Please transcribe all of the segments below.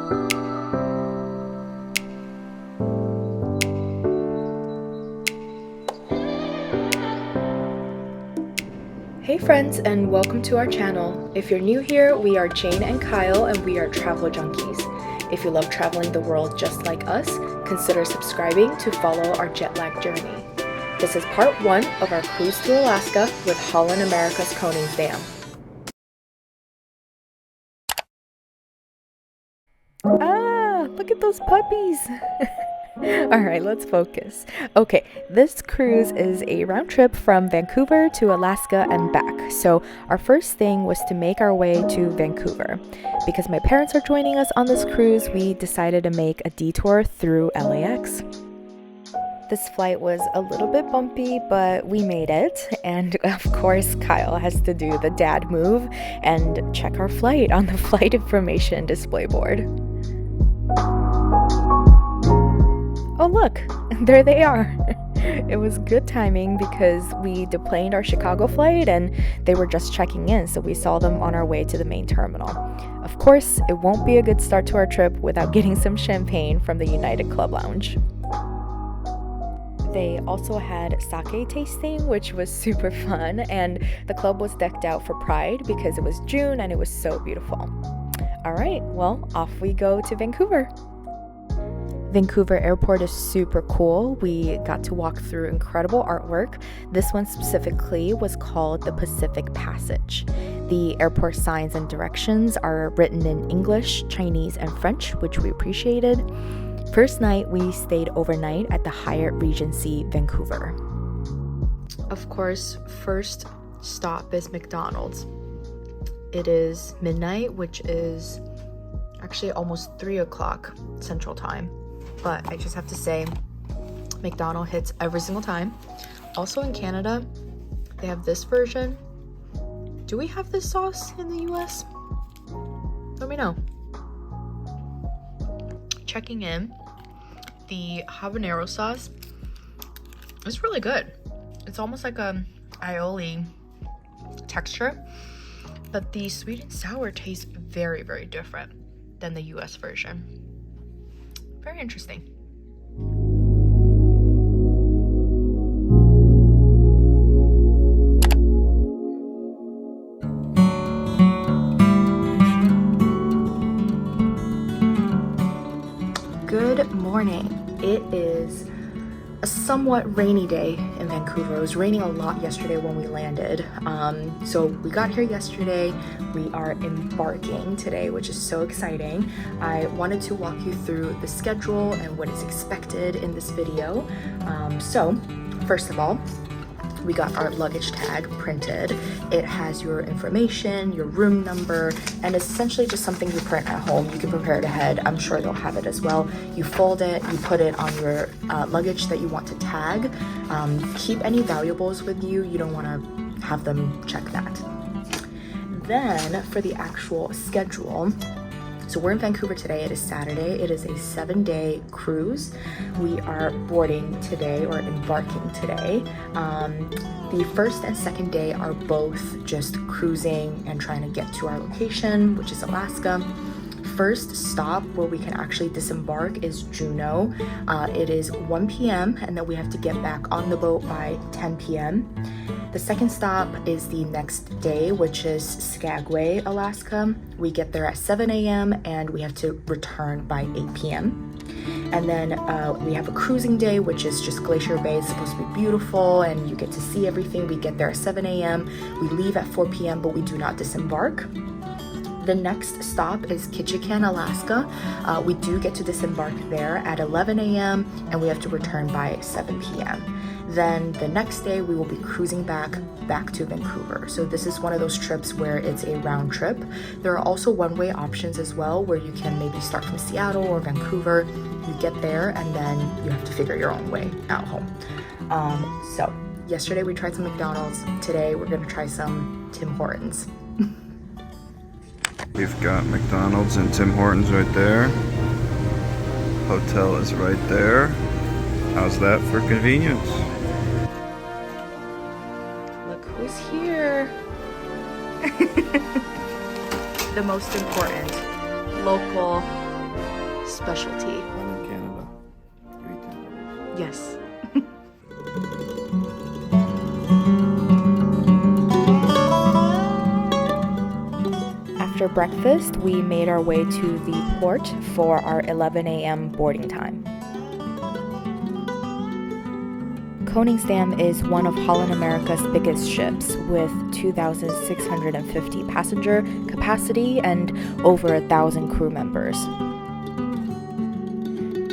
Hey friends, and welcome to our channel. If you're new here, we are Jane and Kyle, and we are travel junkies. If you love traveling the world just like us, consider subscribing to follow our jet lag journey. This is part 1 of our cruise to Alaska with Holland America's Koningsdam. Look at those puppies! Alright, let's focus. Okay, this cruise is a round trip from Vancouver to Alaska and back. So our first thing was to make our way to Vancouver. Because my parents are joining us on this cruise, we decided to make a detour through LAX. This flight was a little bit bumpy, but we made it. And of course, Kyle has to do the dad move and check our flight on the flight information display board. Oh look, there they are. It was good timing because we deplaned our Chicago flight and they were just checking in, so we saw them on our way to the main terminal. Of course, it won't be a good start to our trip without getting some champagne from the United Club Lounge. They also had sake tasting, which was super fun, and the club was decked out for Pride because it was June and it was so beautiful. Alright, well, off we go to Vancouver. Vancouver Airport is super cool. We got to walk through incredible artwork. This one specifically was called the Pacific Passage. The airport signs and directions are written in English, Chinese, and French, which we appreciated. First night, we stayed overnight at the Hyatt Regency Vancouver. Of course, first stop is McDonald's. It is midnight, which is actually almost 3 o'clock Central Time. But I just have to say, McDonald's hits every single time. Also in Canada, they have this version. Do we have this sauce in the US? Let me know. Checking in, the habanero sauce is really good. It's almost like a aioli texture, but the sweet and sour tastes very, very different than the US version. Very interesting. Good morning. It is a somewhat rainy day in Vancouver. It was raining a lot yesterday when we landed. So we got here yesterday. We are embarking today, which is so exciting. I wanted to walk you through the schedule and what is expected in this video. So first of all, we got our luggage tag printed. It has your information, your room number, and it's essentially just something you print at home. You can prepare it ahead. I'm sure they'll have it as well. You fold it, you put it on your luggage that you want to tag. Keep any valuables with you. You don't want to have them check that. Then for the actual schedule, so we're in Vancouver today. It is Saturday. It is a 7-day cruise. We are boarding today or embarking today. The first and second day are both just cruising and trying to get to our location, which is Alaska. First stop where we can actually disembark is Juneau. It is 1 p.m. and then we have to get back on the boat by 10 p.m. The second stop is the next day, which is Skagway, Alaska. We get there at 7 a.m. and we have to return by 8 p.m. And then we have a cruising day, which is just Glacier Bay. It's supposed to be beautiful and you get to see everything. We get there at 7 a.m. We leave at 4 p.m., but we do not disembark. The next stop is Ketchikan, Alaska. We do get to disembark there at 11 a.m. and we have to return by 7 p.m. Then the next day we will be cruising back to Vancouver. So this is one of those trips where it's a round trip. There are also one-way options as well, where you can maybe start from Seattle or Vancouver. You get there and then you have to figure your own way out home. So yesterday we tried some McDonald's. Today we're gonna try some Tim Hortons. We've got McDonald's and Tim Hortons right there. Hotel is right there. How's that for convenience? Look who's here. The most important local specialty. When in Canada, you eat kangaroos. Yes. After breakfast, we made our way to the port for our 11 a.m. boarding time. Koningsdam is one of Holland America's biggest ships with 2,650 passenger capacity and over 1,000 crew members.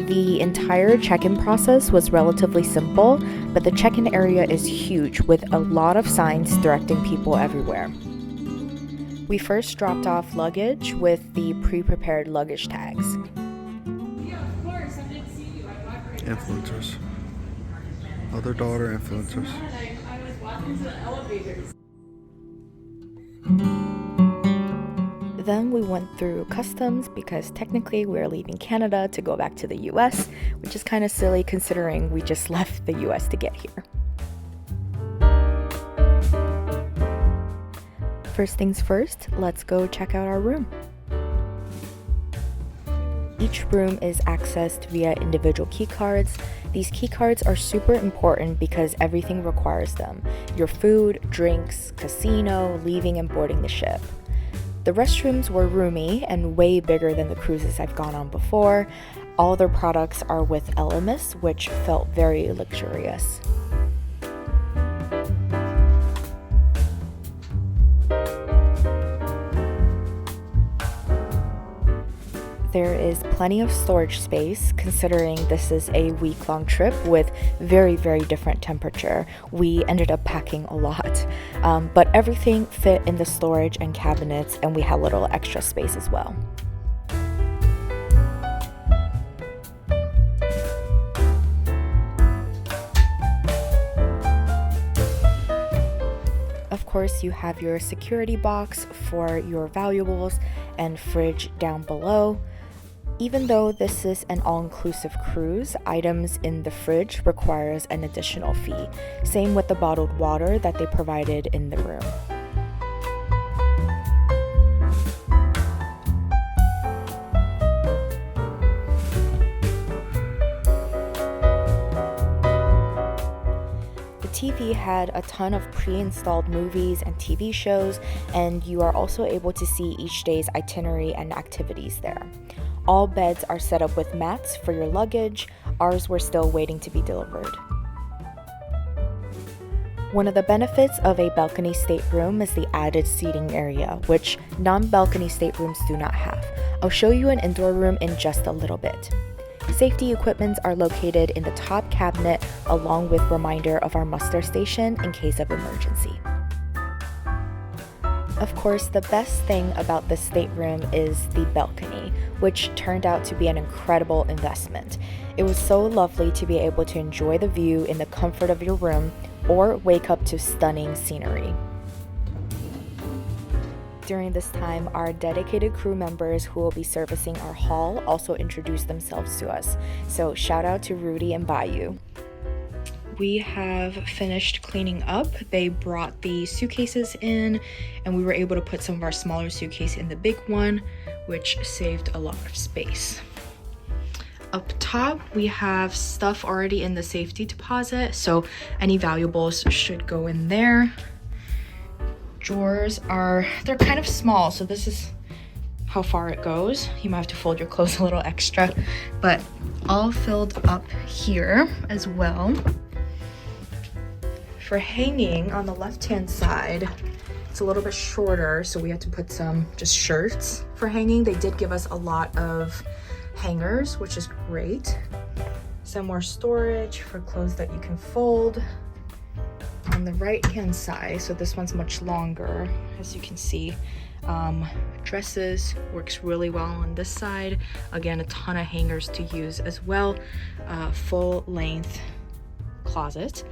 The entire check-in process was relatively simple, but the check-in area is huge with a lot of signs directing people everywhere. We first dropped off luggage with the pre-prepared luggage tags. Influencers. Other daughter influencers. I was walking to the elevators. Then we went through customs because technically we're leaving Canada to go back to the US, which is kind of silly considering we just left the US to get here. First things first, let's go check out our room. Each room is accessed via individual key cards. These key cards are super important because everything requires them. Your food, drinks, casino, leaving and boarding the ship. The restrooms were roomy and way bigger than the cruises I've gone on before. All their products are with Elemis, which felt very luxurious. There is plenty of storage space considering this is a week-long trip with very, very different temperature. We ended up packing a lot, but everything fit in the storage and cabinets, and we had a little extra space as well. Of course, you have your security box for your valuables and fridge down below. Even though this is an all-inclusive cruise, items in the fridge requires an additional fee. Same with the bottled water that they provided in the room. The TV had a ton of pre-installed movies and TV shows, and you are also able to see each day's itinerary and activities there. All beds are set up with mats for your luggage. Ours were still waiting to be delivered. One of the benefits of a balcony stateroom is the added seating area, which non-balcony staterooms do not have. I'll show you an indoor room in just a little bit. Safety equipment are located in the top cabinet along with reminder of our muster station in case of emergency. Of course, the best thing about this stateroom is the balcony, which turned out to be an incredible investment. It was so lovely to be able to enjoy the view in the comfort of your room or wake up to stunning scenery. During this time, our dedicated crew members who will be servicing our hall also introduced themselves to us. So shout out to Rudy and Bayou. We have finished cleaning up. They brought the suitcases in and we were able to put some of our smaller suitcases in the big one, which saved a lot of space. Up top, we have stuff already in the safety deposit, so any valuables should go in there. Drawers they're kind of small, so this is how far it goes. You might have to fold your clothes a little extra, but all filled up here as well. For hanging on the left-hand side, it's a little bit shorter, so we had to put some just shirts for hanging. They did give us a lot of hangers, which is great. Some more storage for clothes that you can fold. On the right-hand side, so this one's much longer, as you can see. Dresses works really well on this side. Again, a ton of hangers to use as well. Full length closet.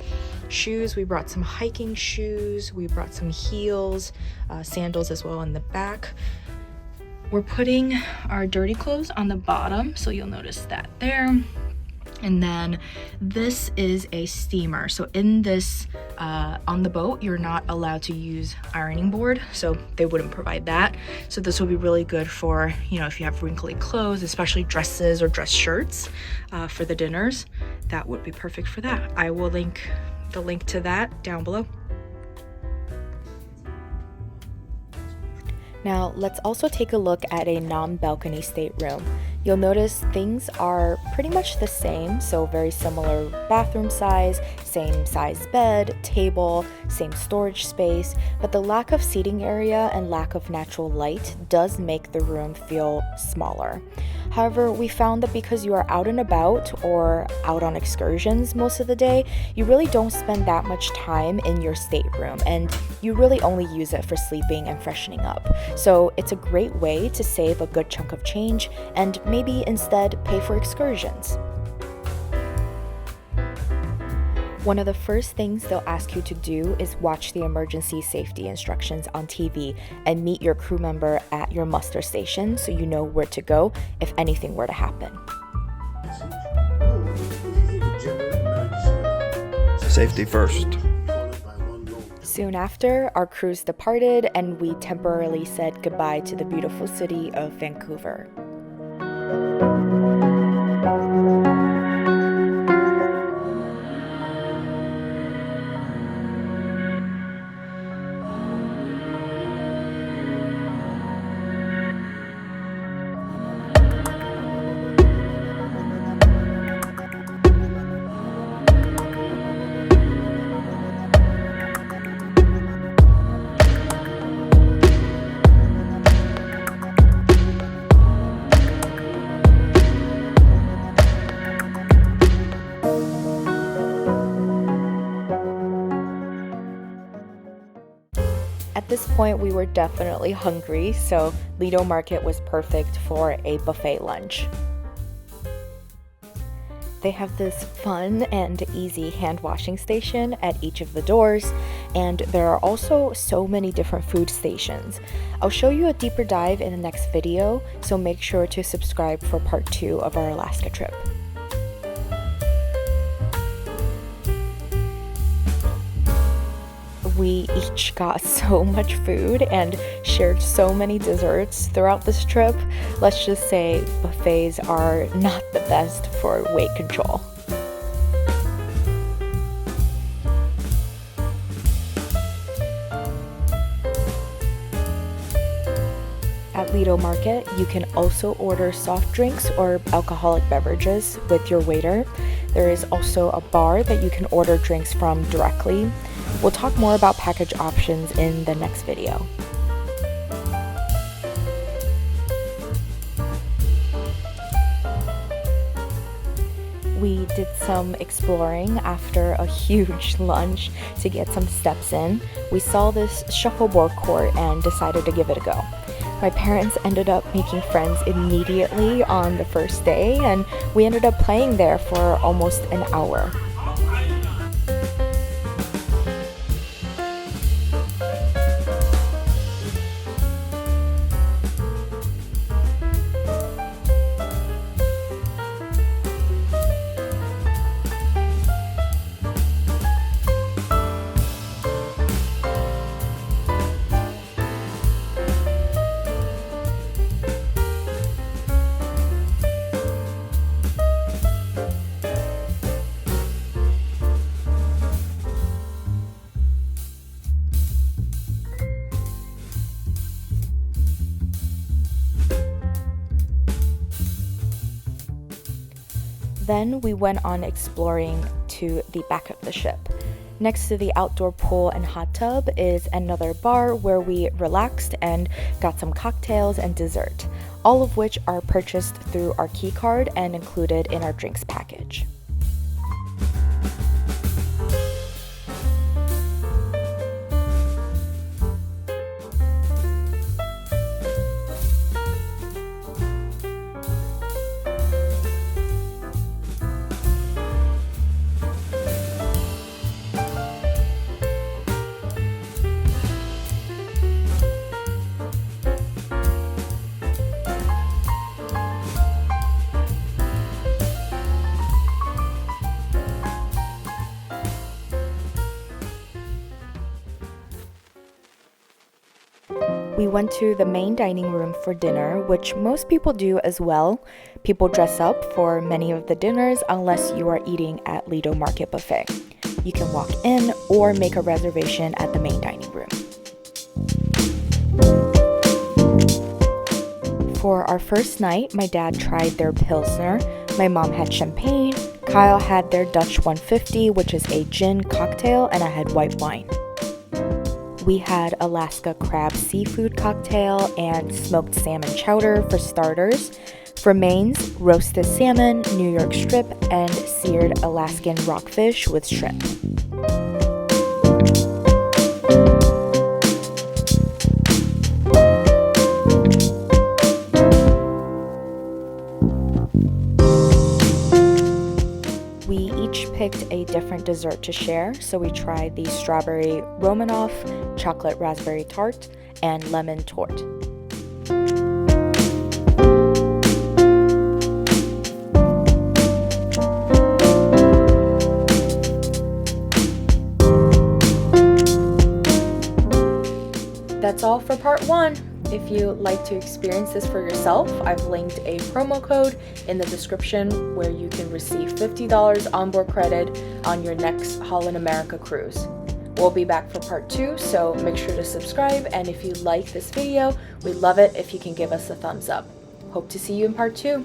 Shoes, we brought some hiking shoes, we brought some heels, sandals as well in the back. We're putting our dirty clothes on the bottom, so you'll notice that there. And then this is a steamer. So in this, on the boat, you're not allowed to use ironing board, so they wouldn't provide that. So this will be really good for, you know, if you have wrinkly clothes, especially dresses or dress shirts for the dinners, that would be perfect for that. I will link the link to that down below. Now, let's also take a look at a non-balcony stateroom. You'll notice things are pretty much the same, so very similar bathroom size, same size bed, table, same storage space, but the lack of seating area and lack of natural light does make the room feel smaller. However, we found that because you are out and about or out on excursions most of the day, you really don't spend that much time in your stateroom, and you really only use it for sleeping and freshening up. So it's a great way to save a good chunk of change and maybe instead pay for excursions. One of the first things they'll ask you to do is watch the emergency safety instructions on TV and meet your crew member at your muster station so you know where to go if anything were to happen. Safety first. Soon after, our cruise departed and we temporarily said goodbye to the beautiful city of Vancouver. At this point, we were definitely hungry, so Lido Market was perfect for a buffet lunch. They have this fun and easy hand washing station at each of the doors, and there are also so many different food stations. I'll show you a deeper dive in the next video, so make sure to subscribe for part 2 of our Alaska trip. We each got so much food and shared so many desserts throughout this trip. Let's just say buffets are not the best for weight control. At Lido Market, you can also order soft drinks or alcoholic beverages with your waiter. There is also a bar that you can order drinks from directly. We'll talk more about package options in the next video. We did some exploring after a huge lunch to get some steps in. We saw this shuffleboard court and decided to give it a go. My parents ended up making friends immediately on the first day, and we ended up playing there for almost an hour. Then we went on exploring to the back of the ship. Next to the outdoor pool and hot tub is another bar where we relaxed and got some cocktails and dessert, all of which are purchased through our key card and included in our drinks package. We went to the main dining room for dinner, which most people do as well. People dress up for many of the dinners unless you are eating at Lido Market Buffet. You can walk in or make a reservation at the main dining room. For our first night, my dad tried their Pilsner, my mom had champagne, Kyle had their Dutch 150, which is a gin cocktail, and I had white wine. We had Alaska crab seafood cocktail and smoked salmon chowder for starters. For mains, roasted salmon, New York strip, and seared Alaskan rockfish with shrimp. We each picked a different dessert to share, so we tried the strawberry Romanoff, chocolate raspberry tart, and lemon torte. That's all for part 1. If you'd like to experience this for yourself, I've linked a promo code in the description where you can receive $50 onboard credit on your next Holland America cruise. We'll be back for part 2, so make sure to subscribe, and if you like this video, we'd love it if you can give us a thumbs up. Hope to see you in part 2.